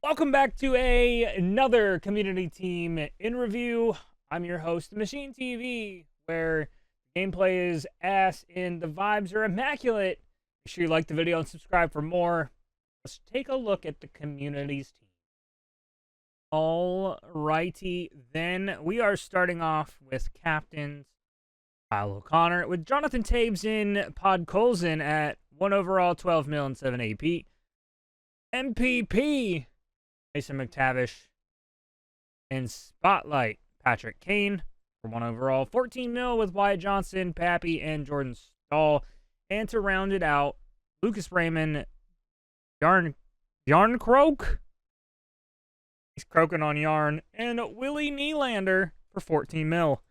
Welcome back to another community team in review. I'm your host, TheMachineTV, where gameplay is ass and the vibes are immaculate. Make sure you like the video and subscribe for more. Let's take a look at the community's team. Alrighty, then we are starting off with captains Kyle O'Connor, with Jonathan Taves in Pod Colson at 1 overall, 12 mil and 7 AP. MPP Mason McTavish. In Spotlight, Patrick Kane for 1 overall, 14 mil with Wyatt Johnson, Pappy, and Jordan Stahl. And to round it out, Lucas Raymond, Yarn Croak. He's croaking on yarn. And Willie Nylander for 14 mil.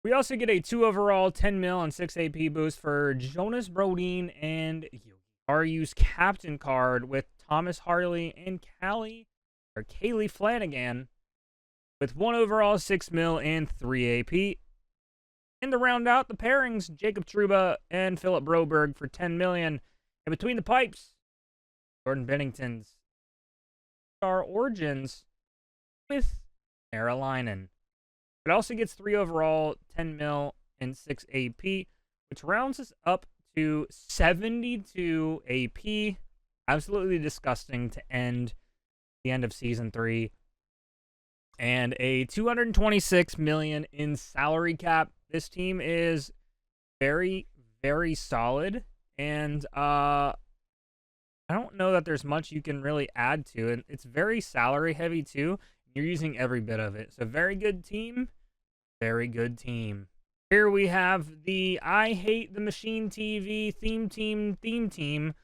We also get a 2 overall, 10 mil, and 6 AP boost for Jonas Brodin and RU's captain card with Thomas Harley and Kaylee Flanagan with 1 overall, 6 mil, and 3 AP. And to round out the pairings, Jacob Trouba and Philip Broberg for 10 million. And between the pipes, Jordan Bennington's Star Origins with Maralainen. It also gets 3 overall, 10 mil, and 6 AP, which rounds us up to 72 AP. Absolutely disgusting to end the end of Season 3. And a 226 million in salary cap. This team is very, very solid. And I don't know that there's much you can really add to it. It's very salary heavy too. You're using every bit of it. So very good team. Very good team. Here we have the I Hate the Machine TV theme team.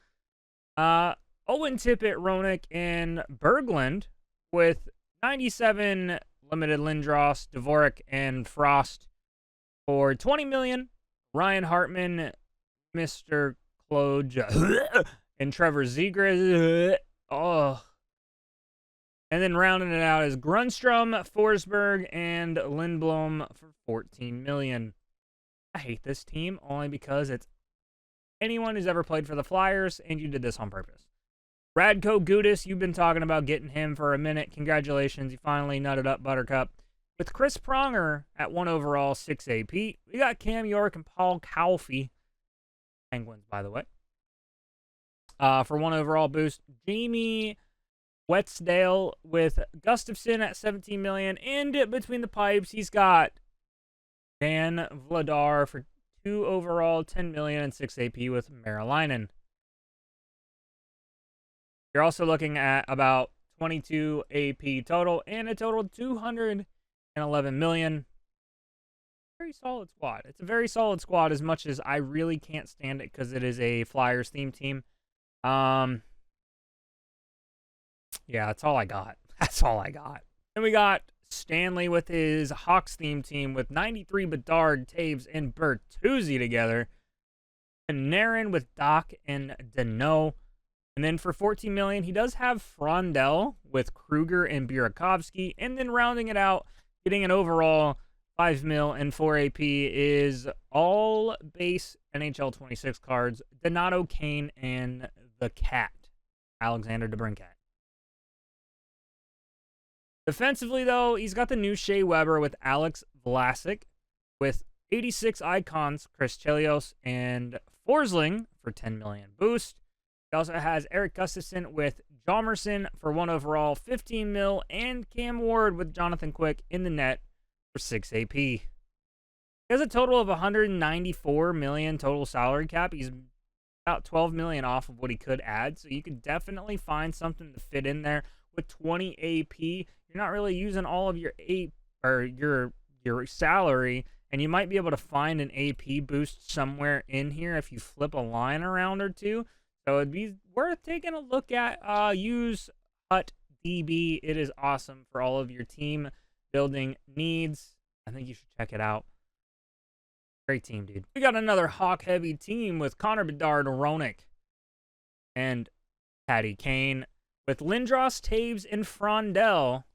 Owen Tippett, Roenick, and Berglund with 97 limited Lindros, Dvorak, and Frost for 20 million. Ryan Hartman, Mr. Kloj, and Trevor Zegras. Oh. And then rounding it out is Grunstrom, Forsberg, and Lindblom for 14 million. I hate this team only because it's anyone who's ever played for the Flyers, and you did this on purpose. Radko Gudas, you've been talking about getting him for a minute. Congratulations, you finally nutted up, Buttercup. With Chris Pronger at 1 overall, 6 AP. We got Cam York and Paul Kaufey. Penguins, by the way. For 1 overall boost. Jamie Wetsdale with Gustafson at 17 million. And between the pipes, he's got Dan Vladar for 2 overall, 10 million, and 6 AP with Maralainen. You're also looking at about 22 AP total and a total of 211 million. Very solid squad. It's a very solid squad, as much as I really can't stand it because it is a Flyers themed team. Yeah, that's all I got. That's all I got. Then we got Stanley with his Hawks theme team with 93 Bedard, Taves, and Bertuzzi together. And Naren with Doc and Deneau. And then for 14 million, he does have Frondell with Kruger and Burakovsky. And then rounding it out, getting an overall 5 mil and 4 AP is all base NHL 26 cards, Donato Kane and the Cat, Alexander DeBrincat. Defensively, though, he's got the new Shea Weber with Alex Vlasic, with 86 icons, Chris Chelios and Forsling for 10 million boost. He also has Eric Gustafson with Jalmerson for 1 overall, 15 mil, and Cam Ward with Jonathan Quick in the net for 6 AP. He has a total of 194 million total salary cap. He's about 12 million off of what he could add, so you could definitely find something to fit in there. With 20 AP, you're not really using all of your your salary, and you might be able to find an AP boost somewhere in here if you flip a line around or two. So it'd be worth taking a look at. Use Hut DB. It is awesome for all of your team building needs. I think you should check it out. Great team, dude. We got another Hawk-heavy team with Connor Bedard, Roenick, and Patty Kane. With Lindros, Taves, and Frondell.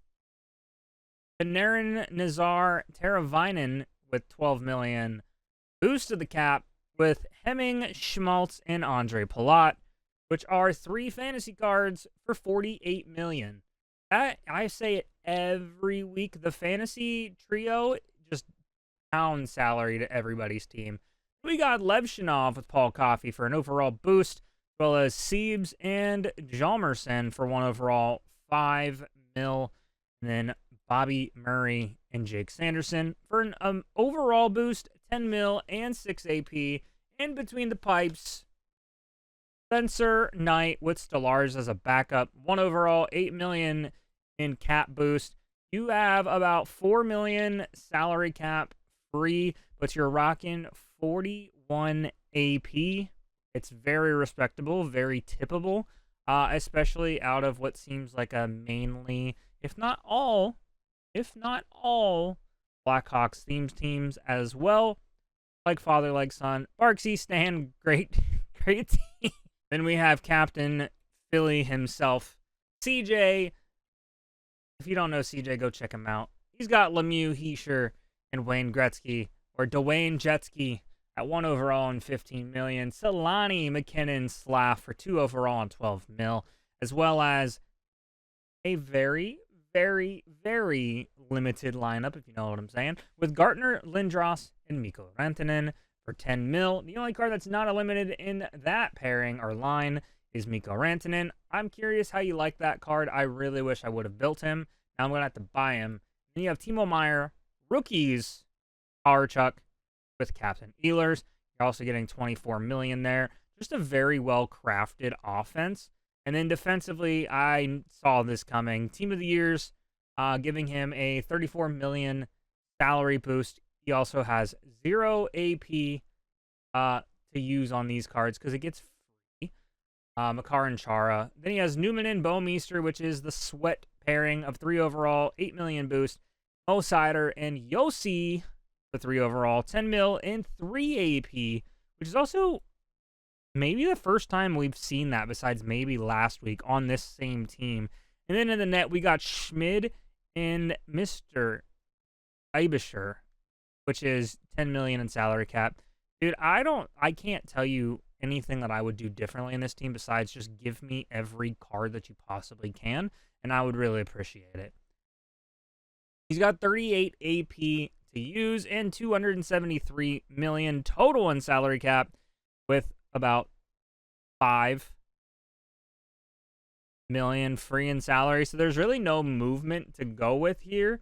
Panarin, Nazar, Teravainen with 12 million. Boost to the cap with Hemming, Schmaltz, and Andre Palat. which are 3 fantasy cards for 48 million. I say it every week. The fantasy trio just pound salary to everybody's team. We got Levshinov with Paul Coffey for an overall boost, as well as Siebes and Jalmerson for 1 overall, 5 mil. And then Bobby Murray and Jake Sanderson for an overall boost, 10 mil and 6 AP. In between the pipes, Spencer Knight with Stellars as a backup, 1 overall, 8 million in cap boost. You have about 4 million salary cap free, but you're rocking 41 AP. It's very respectable, very tippable, especially out of what seems like a mainly, if not all, Blackhawks themed teams as well. Like father, like son. Barksy, Stan, great team. Then we have Captain Philly himself, CJ. If you don't know CJ, go check him out. He's got Lemieux, Heischer, and Wayne Gretzky, or Dwayne Jetsky, at 1 overall and 15 million. Solani, McKinnon, Slav for 2 overall and 12 mil, as well as a very, very, very limited lineup, if you know what I'm saying, with Gartner, Lindros, and Mikko Rantanen for 10 mil. The only card that's not a limited in that pairing or line is Mikko Rantanen. I'm curious how you like that card. I really wish I would have built him. Now I'm going to have to buy him. Then you have Timo Meier, rookies, Powerchuk with Captain Ehlers. You're also getting 24 million there. Just a very well-crafted offense. And then defensively, I saw this coming. Team of the Years, giving him a 34 million salary boost. He also has 0 AP to use on these cards because it gets free. Makar and Chara. Then he has Newman and Bouwmeester, which is the sweat pairing of 3 overall, 8 million boost. Mo Sider and Yossi, the 3 overall, 10 mil and 3 AP, which is also maybe the first time we've seen that besides maybe last week on this same team. And then in the net, we got Schmid and Mr. Eibischer, which is 10 million in salary cap. Dude, I can't tell you anything that I would do differently in this team besides just give me every card that you possibly can, and I would really appreciate it. He's got 38 AP to use and 273 million total in salary cap, with about 5 million free in salary. So there's really no movement to go with here,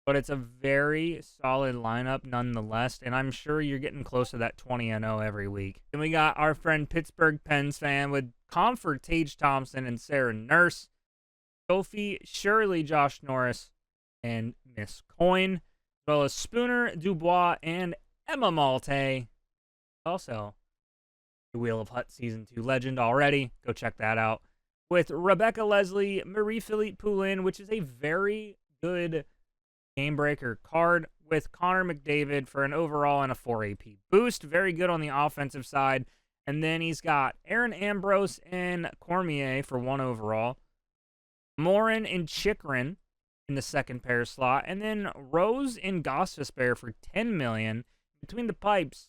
but it's a very solid lineup nonetheless, and I'm sure you're getting close to that 20-0 every week. Then we got our friend Pittsburgh Pens fan with Comfort, Tage Thompson, and Sarah Nurse, Sophie, Shirley, Josh Norris, and Miss Coyne, as well as Spooner, Dubois, and Emma Malte. Also, the Wheel of Hut Season 2 legend already. Go check that out. With Rebecca Leslie, Marie-Philippe Poulin, which is a very good game breaker card, with Connor McDavid for an overall and a 4 AP boost. Very good on the offensive side. And then he's got Aaron Ambrose and Cormier for 1 overall. Morin and Chikrin in the second pair slot. And then Rose and Gostisbehere for 10 million. Between the pipes,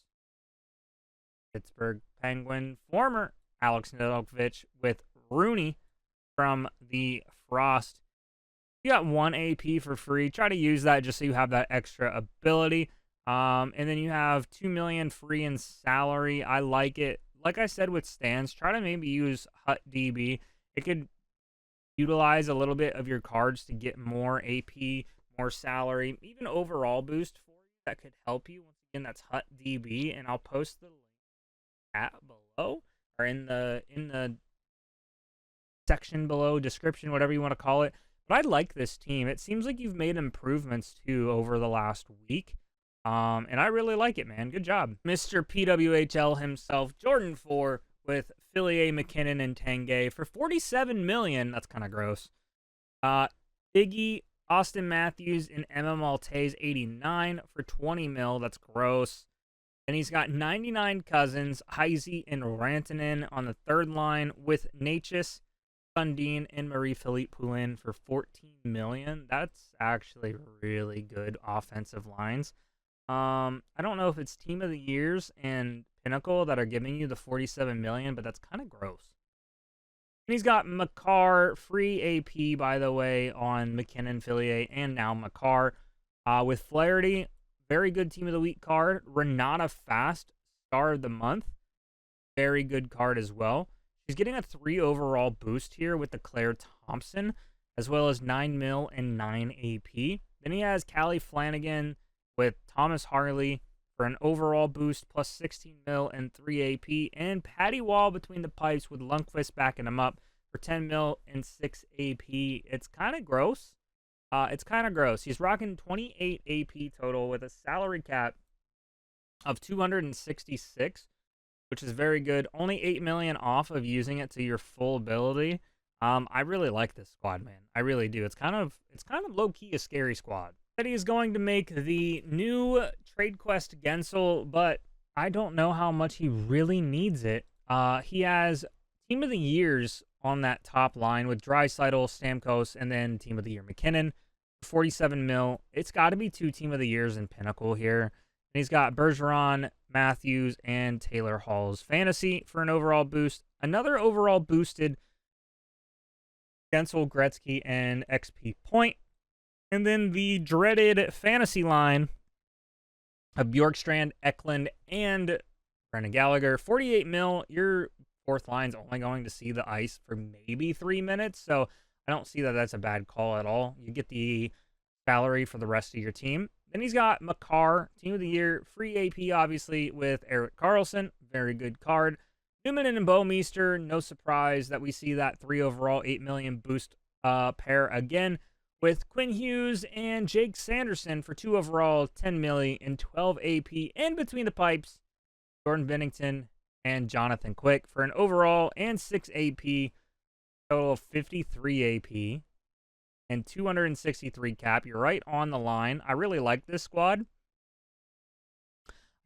Pittsburgh Penguin former Alex Nedeljkovic with Rooney from the Frost. You got 1 AP for free. Try to use that just so you have that extra ability. And then you have 2 million free in salary. I like it. Like I said with Stans, try to maybe use Hut DB. It could utilize a little bit of your cards to get more AP, more salary, even overall boost for you. That could help you. Once again, that's Hut DB, and I'll post the link at below or in the section below, description, whatever you want to call it. But I like this team. It seems like you've made improvements too over the last week. And I really like it, man. Good job. Mr. PWHL himself, Jordan 4, with Fillier, McKinnon, and Tanguay for 47 million. That's kind of gross. Iggy, Austin Matthews, and Emma Maltese 89 for 20 mil. That's gross. And he's got 99 Cousins, Heisey, and Rantanen on the third line, with Natchez, Sundin, and Marie-Philippe Poulin for 14 million. That's actually really good offensive lines. I don't know if it's Team of the Years and Pinnacle that are giving you the 47 million, but that's kind of gross. And he's got McCarr, free AP, by the way, on McKinnon, Fillier, and now McCarr. With Flaherty, very good Team of the Week card. Renata Fast, Star of the Month. Very good card as well. She's getting a 3 overall boost here with the Claire Thompson, as well as 9 mil and 9 AP. Then he has Callie Flanagan with Thomas Harley for an overall boost, plus 16 mil and 3 AP. And Patty Wall between the pipes with Lundqvist backing him up for 10 mil and 6 AP. It's kind of gross. He's rocking 28 AP total with a salary cap of 266, which is very good. Only 8 million off of using it to your full ability. I really like this squad, man. I really do. It's kind of low-key a scary squad. That he is going to make the new Trade Quest Gensel, but I don't know how much he really needs it. He has Team of the Years on that top line with Draisaitl, Stamkos, and then Team of the Year McKinnon. 47 mil. It's got to be 2 Team of the Years in Pinnacle here. And he's got Bergeron, Matthews, and Taylor Hall's Fantasy for an overall boost. Another overall boosted Gensel, Gretzky, and XP Point. And then the dreaded fantasy line of Bjorkstrand, Eklund, and Brendan Gallagher. 48 mil. Your fourth line's only going to see the ice for maybe 3 minutes, so I don't see that that's a bad call at all. You get the salary for the rest of your team. Then he's got McCarr, Team of the Year, free AP, obviously, with Erik Karlsson. Very good card. Newman and Bouwmeester, no surprise that we see that 3 overall, 8 million boost pair again, with Quinn Hughes and Jake Sanderson for 2 overall, 10 million and 12 AP. And between the pipes, Jordan Binnington and Jonathan Quick for an overall and 6 AP, total of 53 AP and 263 cap. You're right on the line. I really like this squad.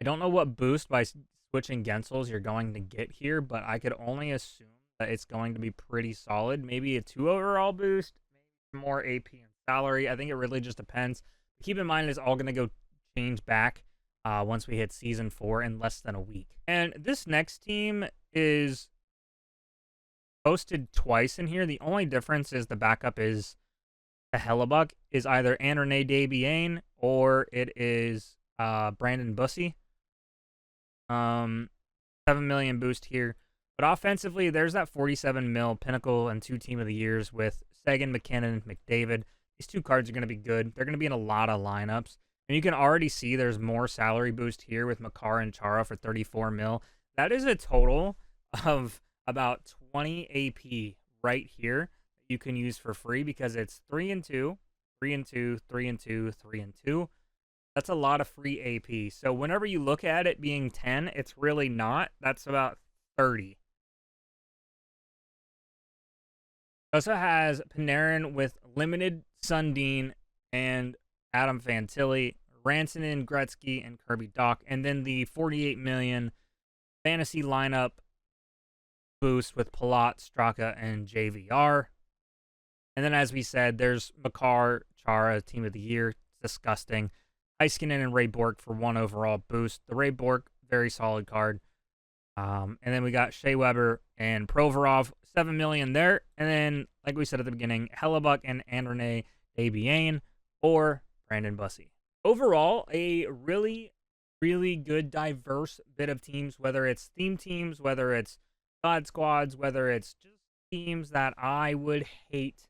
I don't know what boost by switching Gensels you're going to get here, but I could only assume that it's going to be pretty solid. Maybe a 2 overall boost, maybe more AP and salary. I think it really just depends. Keep in mind, it's all going to go change back once we hit Season 4 in less than a week. And this next team is posted twice in here. The only difference is the backup is a Hellebuck, is either André Desbiens or it is Brandon Bussey. 7 million boost here. But offensively, there's that 47 mil Pinnacle and 2 Team of the Years with Seguin, McKinnon, McDavid. These 2 cards are going to be good. They're going to be in a lot of lineups. And you can already see there's more salary boost here with Makar and Chara for 34 mil. That is a total of about 20 AP right here that you can use for free because it's 3 and 2, 3 and 2, 3 and 2, 3 and 2. That's a lot of free AP. So whenever you look at it being 10, it's really not. That's about 30. Also has Panarin with limited Sundin and Adam Fantilli, Rantanen, Gretzky, and Kirby Dach. And then the 48 million fantasy lineup boost with Palat, Straka, and JVR. And then, as we said, there's Makar, Chara, Team of the Year. Disgusting. Heiskanen and Ray Bork for 1 overall boost. The Ray Bork, very solid card. And then we got Shea Weber and Provorov, 7 million there. And then, like we said at the beginning, Hellebuck and André Desbiens or Brandon Bussey. Overall, a really, really good, diverse bit of teams, whether it's theme teams, whether it's God squads, whether it's just teams that I would hate to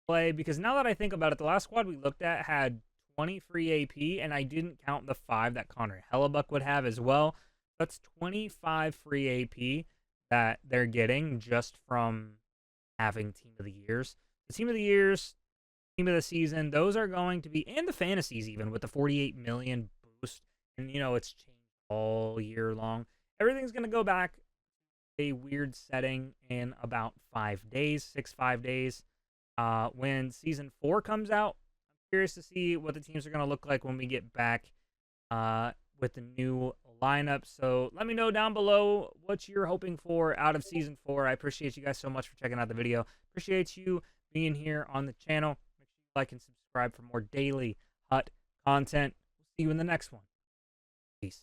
play. Because now that I think about it, the last squad we looked at had 20 free AP, and I didn't count the 5 that Connor Hellebuck would have as well. That's 25 free AP that they're getting just from having Team of the Years. The Team of the Years, Team of the Season, those are going to be, and the fantasies even, with the 48 million boost. And, you know, it's changed all year long. Everything's going to go back a weird setting in about 5 days, 5 days. When Season 4 comes out, I'm curious to see what the teams are going to look like when we get back with the new lineup. So let me know down below what you're hoping for out of Season 4. I appreciate you guys so much for checking out the video. Appreciate you being here on the channel. Make sure you like and subscribe for more daily HUT content. We'll see you in the next one. Peace.